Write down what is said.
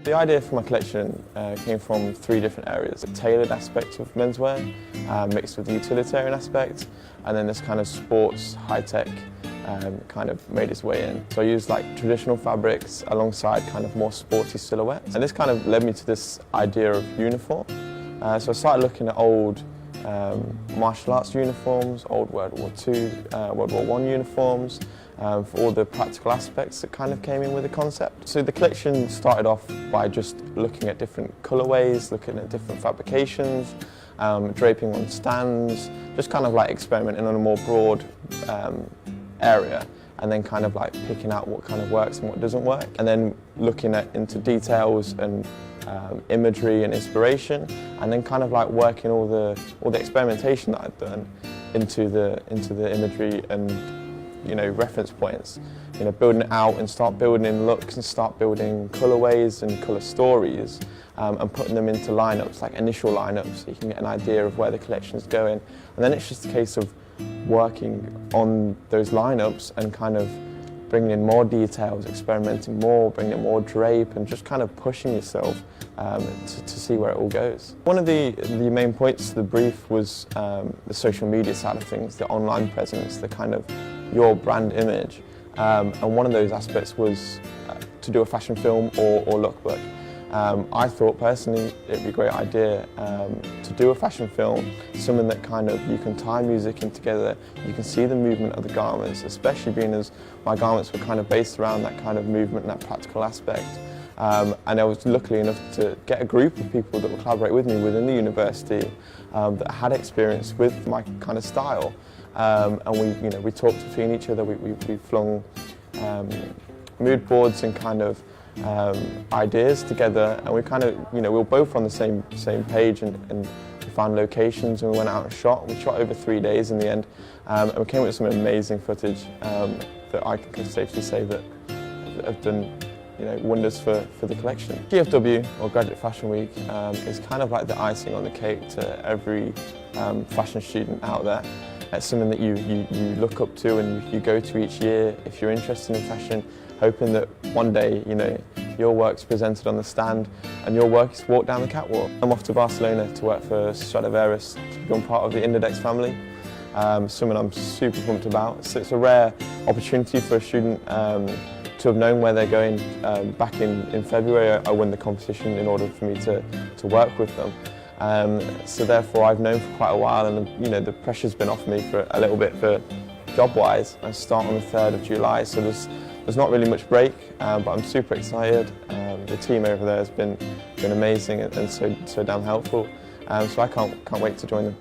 The idea for my collection came from three different areas. A tailored aspect of menswear, mixed with the utilitarian aspect, and then this kind of sports, high-tech kind of made its way in. So I used like traditional fabrics alongside kind of more sporty silhouettes. And this kind of led me to this idea of uniform. So I started looking at old martial arts uniforms, old World War II, World War I uniforms, for all the practical aspects that kind of came in with the concept. So the collection started off by just looking at different colourways, looking at different fabrications, draping on stands, just kind of like experimenting on a more broad area, and then kind of like picking out what kind of works and what doesn't work, and then looking into details and imagery and inspiration, and then kind of like working all the experimentation that I'd done into the imagery and reference points, building it out and start building in looks and start building colorways and color stories, and putting them into lineups, like initial lineups, so you can get an idea of where the collection is going. And then it's just a case of working on those lineups and kind of bringing in more details, experimenting more, bringing in more drape, and just kind of pushing yourself to see where it all goes. One of the main points to the brief was the social media side of things, the online presence, the kind of your brand image. And one of those aspects was to do a fashion film or lookbook. I thought personally it'd be a great idea to do a fashion film, something that kind of you can tie music in together, you can see the movement of the garments, especially being as my garments were kind of based around that kind of movement and that practical aspect. And I was lucky enough to get a group of people that would collaborate with me within the university that had experience with my kind of style. And we talked between each other, we flung mood boards and kind of ideas together, and we kind of, we were both on the same page, and we found locations and we went out and shot. We shot over 3 days in the end, and we came up with some amazing footage that I can safely say that have done wonders for the collection. GFW, or Graduate Fashion Week, is kind of like the icing on the cake to every fashion student out there. It's something that you look up to and you go to each year if you're interested in fashion, hoping that one day your work's presented on the stand and your work is walked down the catwalk. I'm off to Barcelona to work for Stradivarius, to become part of the Indedex family. Something I'm super pumped about. So it's a rare opportunity for a student to have known where they're going. Back in February I won the competition in order for me to work with them. So therefore I've known for quite a while, and the pressure's been off me for a little bit for job-wise. I start on the 3rd of July, so there's not really much break, but I'm super excited. The team over there has been amazing and so damn helpful, so I can't wait to join them.